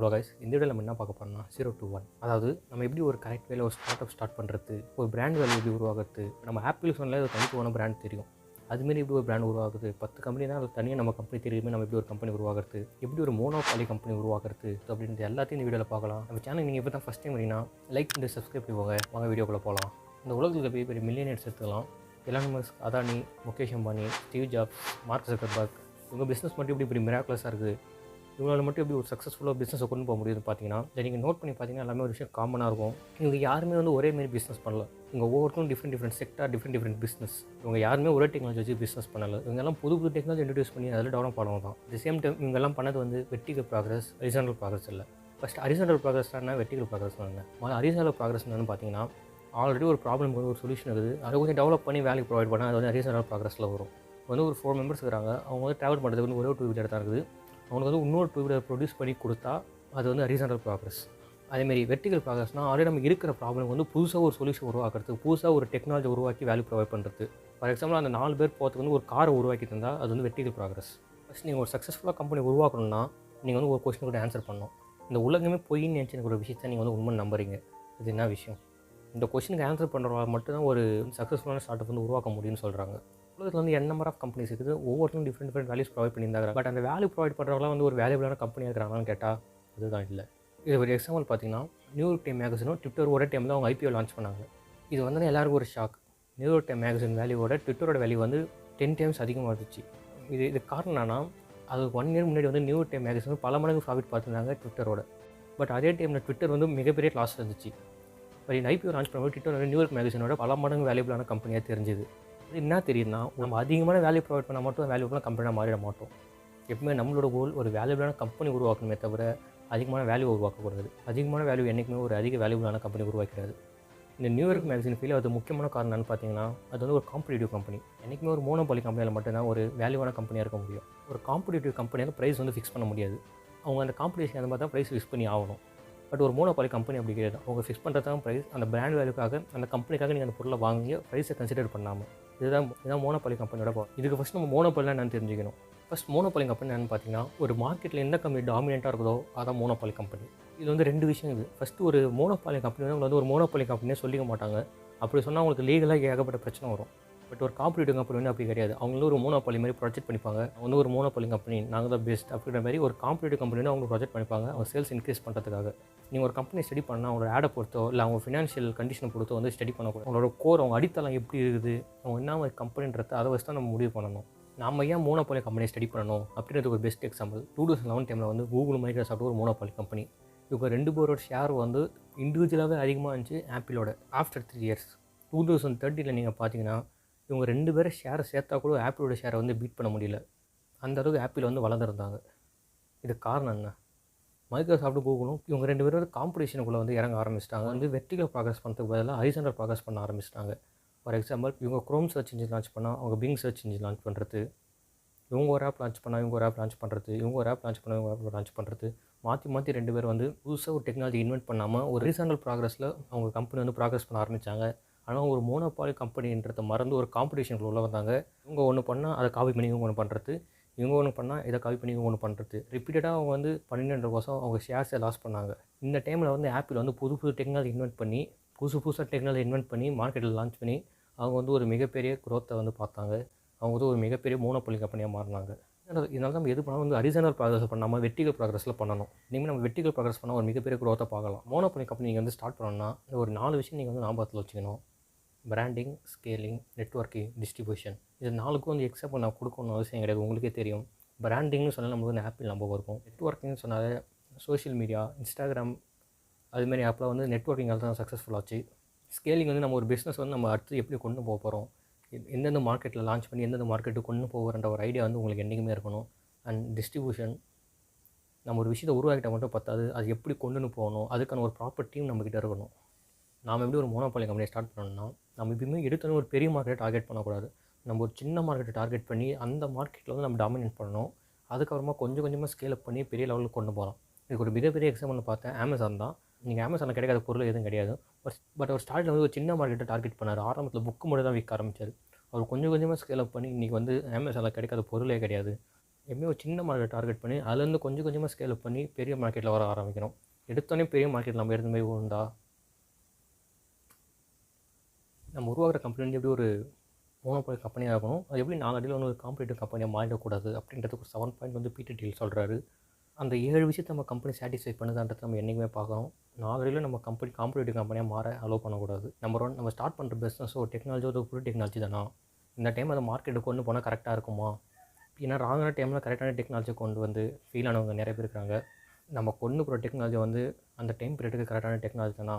Hello guys, இந்த வீடியோவில் நம்ம என்ன பார்க்க போகிறோம்னா 0 to 1. அதாவது நம்ம எப்படி ஒரு கரெக்ட் வேலை ஒரு ஸ்டார்ட் அப் ஸ்டார்ட் பண்ணுறது, ஒரு பிராண்ட் வேல்யூ எப்படி உருவாக்குறது. நம்ம ஆப்பிள் சொன்னாலே ஒரு தனித்துவமான பிராண்ட் தெரியும். அதுமாரி எப்படி ஒரு பிராண்ட் உருவாகுது, 10 கம்பெனி தான் அது தனியாக நம்ம கம்பெனி தெரியுமே, நம்ம எப்படி ஒரு கம்பெனி உருவாக்குறது, எப்படி ஒரு மோனோபாலி கம்பெனி உருவாக்குறது அப்படின்றது எல்லாத்தையும் இந்த வீடியோவில் பார்க்கலாம். நம்ம சேனல் நீங்கள் இப்போ தான் ஃபஸ்ட் டைம் வரீங்கன்னா லைக் பண்ணி சப்ஸ்கிரைப் பண்ணிக்கோங்க. வாங்க வீடியோக்குள்ளே போகலாம். இந்த உலகத்தில் பெரிய பெரிய மில்லியனர்ஸ் எடுத்துக்கலாம். Elon Musk, Adani, Mukesh Ambani, Steve jobs, mark Zuckerberg, இவங்க பிஸ்னஸ் மட்டும் இப்படி இப்படி மிராக்குலஸாக இருக்குது. இவங்களால் மட்டும் எப்படி ஒரு சக்ஸஸ்ஃபுல்லாக பிஸ்னஸை கொண்டு போக முடியுதுன்னு பார்த்தீங்கன்னா, இதை நீங்கள் நோட் பண்ணி பார்த்தீங்கன்னா எல்லாமே ஒரு விஷயம் காமனாக இருக்கும். இவங்க யாருமே ஒரே மாதிரி பிஸ்னஸ் பண்ணல. இவங்க ஒவ்வொருத்தரும் டிஃப்ரெண்ட் செக்டார், டிஃப்ரெண்ட் பிஸ்னஸ். இவங்க யாருமே ஒரே டெக்னாலஜி வச்சு பிஸ்னஸ் பண்ணல. இவங்கெல்லாம் புது டெக்னாலஜி இன்ட்ரடியூஸ் பண்ணி அதில் டெவலப் பண்ணவும் தான். தி சேம் டைம் இவங்கெல்லாம் பண்ணது வெர்டிகல் ப்ராக்ரஸ், ஹரிசாண்டல் ப்ராக்ரஸ் இல்லை. ஃபஸ்ட் ஹரிசாண்டல் ப்ராக்ரஸ்னா வெர்டிகல் ப்ராக்ரஸ் என்ன? ஹரிசாண்டல் ப்ராக்ரஸ் என்னன்னு பார்த்தீங்கன்னா, ஆல்ரெடி ஒரு ப்ராப்ளம் ஒரு சொல்யூஷன் இருக்குது, அதை கொஞ்சம் டெவலப் பண்ணி வேல்யூ ப்ரொவைட் பண்ணால் அது ஹரிசாண்டல் ப்ராக்ரஸில் வரும். ஒரு 4 மெம்பர்ஸ் இருக்கிறாங்க. அவங்க ட்ராவல் பண்ணுறதுக்கு ஒரே 2 வீலர் தான் இருக்குது. அவனுக்கு இன்னொரு 2 வீலர் ப்ரொடியூஸ் பண்ணி கொடுத்தா அது ஹரிசாண்டல் ப்ராக்ரஸ். அதேமாரி வெர்டிகல் ப்ராக்ரஸ்னால் ஆல்ரெடி நம்ம இருக்கிற ப்ராப்ளம் புதுசாக ஒரு சொல்யூஷன் உருவாக்குறதுக்கு, புதுசாக ஒரு டெக்னாலஜி உருவாக்கி வேல்யூ ப்ரொவைட் பண்ணுறது. ஃபார் எக்ஸாம்பிள், அந்த 4 பேர் போகிறதுக்கு ஒரு காரை உருவாக்கி தந்தால் அது வெர்டிகல் ப்ராக்ரஸ். ஃபஸ்ட் நீங்கள் ஒரு சக்ஸஸ்ஃபுல்லாக கம்பெனி உருவாக்கணும்னா நீங்கள் ஒரு கொஸ்டின் கூட ஆன்சர் பண்ணணும். இந்த உலகமே பொய்ன்னு நினச்சி ஒரு விஷயத்தை நீங்கள் உண்மை நம்புறீங்க. இது என்ன விஷயம்? இந்த கொஸ்டினுக்கு ஆன்சர் பண்ணுறவங்க மட்டும்தான் ஒரு சக்ஸஸ்ஃபுல்லான ஸ்டார்ட் அப் உருவாக்க முடியும்னு சொல்கிறாங்க. உலகத்தில் என் நம்பர் ஆஃப் கம்பெனிஸ் இருக்குது. ஒவ்வொருத்தரும் டிஃப்ரெண்ட் வேல்யூஸ் ப்ரொவைட் பண்ணியிருந்தாங்க. பட் அந்த வேல்யூ ப்ரொவைட் பண்ணுறவங்களாம் ஒரு வேல்யூபிளான கம்பெனியாக இருக்கிறாங்கன்னு கேட்டால் அதுதான் இல்லை. இது ஒரு எக்ஸாம்பிள் பார்த்தீங்கன்னா, நியூயார்க் டைம் மேகசினும் ட்விட்டர் ஒரே டைம் தான் அவங்க IPO லான்ச் பண்ணாங்க. இது எல்லாருக்கும் ஒரு ஷாக். நியூயார்க் டைம் மேகசின் வேல்யூவோட ட்விட்டரோட வேல்யூ 10 டைம்ஸ் அதிகமாக இருந்துச்சு. இது காரணம் என்னன்னா, அது 1 இயர் முன்னாடி நியூயார்க் டைம் மேகசின் பல மடங்கு ப்ராஃபிட் பார்த்துருந்தாங்க ட்விட்டரோட. பட் அதே டைமில் ட்விட்டர் மிகப்பெரிய லாஸ் இருந்துச்சு. பட் இந்த IPO லான்ச் பண்ணும்போது ட்விட்டர் நியூயார்க் மேகசினோட பல மடங்கு வேல்யூபிளான கம்பெனியாக தெரிஞ்சுது. அது என்ன தெரியுதுன்னா, நம்ம அதிகமான வேல்யூ ப்ரொவைட் பண்ணால் மட்டும் வேல்யூபிளான கம்பெனியாக மாறிட மாட்டோம். எப்பவுமே நம்மளோட கோல் ஒரு வேல்யூபிளான கம்பெனி உருவாக்கணுமே தவிர அதிகமான வேல்யூ உருவாக்கக்கூடாது. அதிகமான வேல்யூ என்றைக்குமே ஒரு அதிக வேல்யூபிளான கம்பெனி உருவாக்கிறாது. இந்த நியூயார்க் மேகசின் ஃபீல் அது முக்கியமான காரணம் என்னன்னு பார்த்தீங்கன்னா, அது ஒரு காம்படிட்டிவ் கம்பெனி. என்றைக்குமே ஒரு மோனோபாலி கம்பெனியில் மட்டும்தான் ஒரு வேல்யூவான கம்பெனியாக இருக்க முடியும். ஒரு காம்படிட்டிவ் கம்பெனியால் ப்ரைஸ் ஃபிக்ஸ் பண்ண முடியாது. அவங்க அந்த காம்படிஷன் அந்த மாதிரி தான் ப்ரைஸ் ஃபிக்ஸ் பண்ணி ஆகணும். பட் ஒரு மோனோபாலி கம்பெனி அப்படி கிடையாது. அவங்க ஃபிக்ஸ் பண்ணுறது தான் ப்ரைஸ். அந்த பிராண்ட் வேல்யூக்காக, அந்த கம்பெனிக்காக நீங்கள் அந்த பொருளை வாங்கி ப்ரைஸை கன்சிடர் பண்ணாமல். இதுதான் மோனோபாலி கம்பெனியோட பவர். இதுக்கு ஃபஸ்ட் நம்ம மோனோபாலினா என்னன்னு தெரிஞ்சுக்கணும். ஃபஸ்ட் மோனோபாலி கம்பெனி என்னன்னு பார்த்தீங்கன்னா, ஒரு மார்க்கெட்டில் எந்த கம்பெனி டாமினேட்டாக இருக்குதோ அதான் மோனோபாலி கம்பெனி. இது 2 விஷயம் இருக்குது. ஃபஸ்ட்டு ஒரு மோனோபாலி கம்பெனி ஒரு மோனோபாலி கம்பெனியே சொல்லிக்க மாட்டாங்க. அப்படி சொன்னால் அவங்களுக்கு லீகலாக ஏகப்பட்ட பிரச்சனை வரும். பட் ஒரு காம்படிட்டிவ் கம்பெனி அப்படி கிடையாது. அவங்களும் ஒரு மோனோபாலி மாதிரி ப்ரொஜெக்ட் பண்ணிப்பாங்க. ஒரு மோனோபாலி கம்பெனி, நாங்கள் தான் பெஸ்ட் அப்படின்ற மாதிரி ஒரு காம்படிட்டிவ் கம்பெனி அவங்க ப்ரொஜெக்ட் பண்ணிப்பாங்க, அவங்க சேல்ஸ் இன்க்ரீஸ் பண்ணுறதுக்காக. நீங்கள் ஒரு கம்பெனி ஸ்டடி பண்ணால் அவங்களோட ஆடை பொறுத்தோ இல்லை அவங்க ஃபினான்ஷியல் கண்டிஷனை பொறுத்தோ ஸ்டடி பண்ணக்கூடாது. அவங்களோட கோர், அவங்க அடித்தளம் எப்படி இருக்குது, அவங்க என்ன மாதிரி கம்பெனின்றதை அதை வச்சு தான் நம்ம முடிவு பண்ணணும். நம்ம ஏன் மோனோபாலி கம்பெனியை ஸ்டடி பண்ணணும் அப்படின்றது ஒரு பெஸ்ட் எக்ஸாம்பிள். 2011 டைமில் கூகுள், மைக்ரோசாஃப்ட் ஒரு மோனோபாலி கம்பெனி. இவங்க 2 பேரோட ஷேர் இண்டிவிஜுவலாகவே அதிகமாக இருந்துச்சு ஆப்பிளோட. ஆஃப்டர் 3 இயர்ஸ் 2030 நீங்கள் பார்த்தீங்கன்னா, இவங்க 2 பேரும் ஷேரை சேர்த்தா கூட ஆப்பிளோட ஷேரை பீட் பண்ண முடியல. அந்த அளவுக்கு ஆப்பிள் வளர்ந்துருந்தாங்க. இது காரணம் என்ன? மைக்ரோசாஃப்ட், கூகுளும் இவங்க 2 பேரும் காம்படிஷனுக்குள்ளே இறங்க ஆரம்பிச்சிட்டாங்க. வெர்டிகல் ப்ராக்ரஸ் பண்ணுறதுக்கு பதிலாக ஹரிசாண்டல் ப்ராக்ரஸ் பண்ண ஆரம்பிச்சிட்டாங்க. ஃபார் எக்ஸாம்பிள், இவங்க க்ரோம் சர்ச் இன்ஜின் லான்ச் பண்ணால் அவங்க பிங் சர்ச் இன்ஜின் லான்ச் பண்ணுறது, இவங்க ஒரு ஆப் லான்ச் பண்ணால் இவங்க ஒரு ஆப் லான்ச் பண்ணுறது, இவங்க ஒரு ஆப் லான்ச் பண்ணால் இவங்க ஆப் லான்ச் பண்ணுறது, மாற்றி 2 பேர் புதுசாக ஒரு டெக்னாலஜி இன்வென்ட் பண்ணாமல் ஒரு ஹரிசாண்டல் ப்ராக்ரஸில் அவங்க கம்பெனி ப்ராக்ரஸ் பண்ண ஆரம்பித்தாங்க. ஆனால் ஒரு மோனோபாலி கம்பெனின்றதை மறந்து ஒரு காம்படிஷனுக்குள்ள உள்ள வந்தாங்க. இவங்க ஒன்று பண்ணால் அதை காப்பி பண்ணி இவங்க ஒன்று பண்ணுறது, இவங்க ஒன்று பண்ணால் இதை காப்பி பண்ணி இவங்க ஒன்று பண்ணுறது. ரிப்பீட்டடாக அவங்க பண்ணின்றதுக்கோசம் அவங்க ஷேர்ஸை லாஸ் பண்ணாங்க. இந்த டைமில் ஆப்பிள் புது டெக்னாலஜி இன்வென்ட் பண்ணி, புதுசாக டெக்னாலஜி இன்வென்ட் பண்ணி மார்க்கெட்டில் லான்ச் பண்ணி அவங்க ஒரு மிகப்பெரிய குரோத்தை பார்த்தாங்க. அவங்க ஒரு மிகப்பெரிய மோனோபாலி கம்பெனியாக மாறினாங்க. இதனால நம்ம எது பண்ணாலும் ஹரிசாண்டல் ப்ராக்ரஸ் பண்ணாமல் வெர்டிகல் ப்ராக்ரஸில் பண்ணணும். இனிமேல் நம்ம வெர்டிகல் ப்ராக்ரஸ் பண்ணால் ஒரு மிகப்பெரிய குரோத்தை பார்க்கலாம். மோனோபாலி கம்பெனி நீங்கள் ஸ்டார்ட் பண்ணணும்னா ஒரு 4 விஷயம் நீங்கள் ஞாபகத்தில் வச்சுக்கணும். Branding, scaling, networking, distribution. இது 4க்கும் எக்ஸாம்பிள் நான் கொடுக்கணும்னு அவசியம் கிடையாது. உங்களுக்கே தெரியும். பிராண்டிங்னு சொன்னால் நம்மளுக்கு ஆப்பிள் நம்பர் இருக்கும். நெட்வொர்க்கிங்னு சொன்னால் சோஷியல் மீடியா, இன்ஸ்டாகிராம் அதுமாரி ஆப்பில் நெட்வொர்க்கிங்கால் தான் சக்ஸஸ்ஃபுல் ஆச்சு. ஸ்கேலிங் நம்ம ஒரு பிஸ்னஸ் நம்ம அடுத்து எப்படி கொண்டு போக போகிறோம், எந்தெந்த மார்க்கெட்டில் லான்ச் பண்ணி எந்தெந்த மார்க்கெட்டுக்கு கொண்டு போகிறன்ற ஒரு ஐடியா உங்களுக்கு என்றைக்குமே இருக்கணும். அண்ட் டிஸ்ட்ரிபியூஷன், நம்ம ஒரு விஷயத்தை உருவாக்கிட்டால் மட்டும் பத்தாது, அது எப்படி கொண்டுன்னு போகணும், அதுக்கான ஒரு ப்ராப்பர் டீம் நம்மக்கிட்ட இருக்கணும். நாம் எப்படி ஒரு மோனோபாலி கம்பெனியை ஸ்டார்ட் பண்ணணும்னா, நம்ம எப்பயுமே எடுத்தோன்னே ஒரு பெரிய மார்க்கெட்டை டார்கெட் பண்ணக்கூடாது. நம்ம ஒரு சின்ன மார்க்கெட்டை டார்கெட் பண்ணி அந்த மார்க்கெட்டில் நம்ம டாமினேட் பண்ணணும். அதுக்கப்புறமா கொஞ்சமாக ஸ்கேல் அப் பண்ணி பெரிய லெவலுக்கு கொண்டு போகலாம். இதுக்கு ஒரு மிகப்பெரிய எக்ஸாம்பிள் பார்த்தேன், அமேசான் தான். நீங்கள் அமேசானில் கிடைக்காத பொருள் எதுவும் கிடையாது. பட் அவர் ஸ்டார்டில் ஒரு சின்ன மார்க்கெட்டை டார்கெட் பண்ணார். ஆரம்பத்தில் புக்கு மட்டும் தான் விற்க ஆரம்பித்தார். அவர் கொஞ்சமாக ஸ்கேல் அப் பண்ணி இன்றைக்கி அமேசானில் கிடைக்காத பொருளே கிடையாது. எப்பவுமே ஒரு சின்ன மார்க்கெட் டார்கெட் பண்ணி அதுலேருந்து கொஞ்சம் கொஞ்சமாக ஸ்கேல் அப் பண்ணி பெரிய மார்க்கெட்டில் வர ஆரம்பிக்கணும். எடுத்தோடனே பெரிய மார்க்கெட் நம்ம எடுத்து போய் உண்டா நம்ம உருவாகிற கம்பெனி வந்து எப்படி ஒரு மோனோபோலி கம்பெனியாக இருக்கணும். அது எப்படி நாளடைவில் வந்து ஒரு காம்படிட்டிவ் கம்பெனியாக மாறிடக்கூடாது அப்படின்றதுக்கு ஒரு 7 பாயிண்ட் வந்து பீட்டர் டீல் சொல்கிறாரு. அந்த 7 விஷயத்தை நம்ம கம்பெனி சாட்டிஸ்ஃபை பண்ணுதான்றது நம்ம என்றைக்குமே பார்க்கணும். நாளடைவில் நம்ம கம்பெனி காம்படிட்டிவ் கம்பெனியாக மாற அலோவ் பண்ணக்கூடாது. நம்பர் 1 நம்ம ஸ்டார்ட் பண்ணுற பிஸ்னஸ் ஒரு டெக்னாலஜி ஒரு புது டெக்னாலஜி தானா, இந்த டைம் அதை மார்க்கெட்டுக்கு கொண்டு போனால் கரெக்டாக இருக்குமா? ஏன்னா ராங்கான டைமில் கரெக்டான டெக்னாலஜி கொண்டு வந்து ஃபெயில் ஆனவங்க நிறைய பேர் இருக்காங்க. நம்ம கொண்டு போகிற டெக்னாலஜி வந்து அந்த டைம் பீரியடுக்கு கரெக்டான டெக்னாலஜி தானா,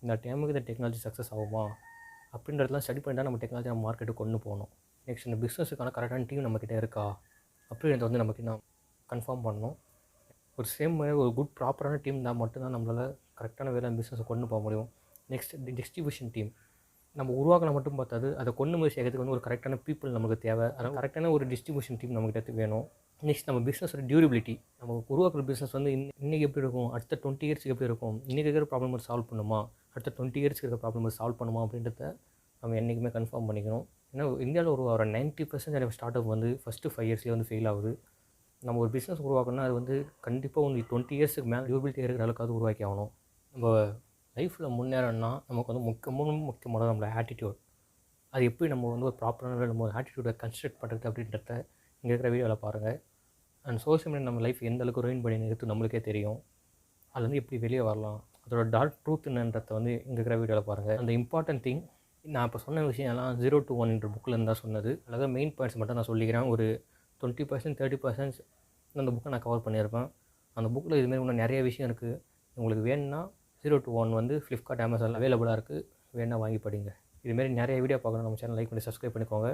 இந்த டைமுக்கு இந்த டெக்னாலஜி சக்ஸஸ் ஆகுமா அப்படின்றதெல்லாம் ஸ்டடி பண்ணி தான் நம்ம டெக்னாலஜி நம்ம மார்க்கெட்டுக்கு கொண்டு போகணும். நெக்ஸ்ட் இந்த பிஸ்னஸுக்கான கரெக்டான டீம் நம்மக்கிட்ட இருக்கா அப்படின்றத வந்து நமக்கு இன்னும் கன்ஃபார்ம் பண்ணணும். ஒரு சேம் மாதிரி ஒரு குட் ப்ராப்பரான டீம் இருந்தால் மட்டும்தான் நம்மளால் கரெக்டான வேலை பிஸ்னஸை கொண்டு போக முடியும். நெக்ஸ்ட் டிஸ்ட்ரிபியூஷன் டீம் நம்ம உருவாக்கின மட்டும் பார்த்தாது, அதை கொண்டு போய் சேர்க்கறதுக்கு வந்து ஒரு கரெக்டான பீப்புள் நமக்கு தேவை. அதாவது கரெக்டான ஒரு டிஸ்ட்ரிபியூஷன் டீம் நம்மகிட்ட வேணும். நெக்ஸ்ட் நம்ம பிஸ்னஸோட டியூரபிலிட்டி, நம்ம உருவாக்குற பிஸ்னஸ் வந்து இன்றைக்கி எப்படி இருக்கும், அடுத்த 20 இயர்ஸ்க்கு எப்படி இருக்கும், இன்றைக்கி இருக்கிற ப்ராப்ளம் சால்வ் பண்ணுமா, அடுத்த 20 இயர்ஸ்க்கு இருக்கிற ப்ராப்ளம் சால்வ் பண்ணுமா அப்படின்றத நம்ம என்றைக்குமே கன்ஃபார்ம் பண்ணிக்கணும். ஏன்னா இந்தியாவில் ஒரு 90% ஸ்டார்ட் அப் வந்து ஃபஸ்ட்டு 5 இயர்ஸ்லேயே வந்து ஃபெயில் ஆகுது. நம்ம ஒரு பிஸ்னஸ் உருவாக்கணும்னா அது வந்து கண்டிப்பாக வந்து 20 இயர்ஸுக்கு மேலே டியூரபிலிட்டி இருக்கிற அளவுக்காவது உருவாக்கி ஆகணும். நம்ம லைஃப்பில் முன்னேறணும்னா நமக்கு வந்து முக்கியமானது நம்மளோட ஆட்டிடியூட். அது எப்படி நம்ம வந்து ஒரு ப்ராப்பரான நம்ம ஒரு ஆட்டிடியூடை கன்ஸ்ட்ரக்ட் பண்ணுறது அப்படின்றத இங்கே இருக்கிற வீடியோவில் பாருங்கள். அண்ட் சோஷியல் மீடியா நம்ம லைஃப் எந்த அளவுக்கு ரூயின் பண்ணி நிறுத்து நம்மளுக்கே தெரியும். அதுலேருந்து எப்படி வெளியே வரலாம், அதோட டார்க் ட்ரூத் என்னன்றதை வந்து இங்கே இருக்கிற வீடியோவில் பாருங்கள். அந்த இம்பார்ட்டன்ட் திங் நான் இப்போ சொன்ன விஷயம் எல்லாம் 0 to 1 என்ற புக்கில் இருந்தால் சொன்னது. அதாவது மெயின் பாயிண்ட்ஸ் மட்டும் நான் சொல்லிக்கிறேன். ஒரு 20% 30% அந்த புக்கை நான் கவர் பண்ணியிருப்பேன். அந்த புக்கில் இதுமாரி இன்னும் நிறைய விஷயம் இருக்குது. உங்களுக்கு வேணும்னா 0 to 1 வந்து ஃப்ளிப்கார்ட், அமேசானில் அவைலபிளாக இருக்குது. வேணால் வாங்கி படிங்க. இதுமாரி நிறைய வீடியோ பார்க்கணும். நம்ம சேனல் லைக் பண்ணி சப்ஸ்கிரைப் பண்ணிக்கோங்க.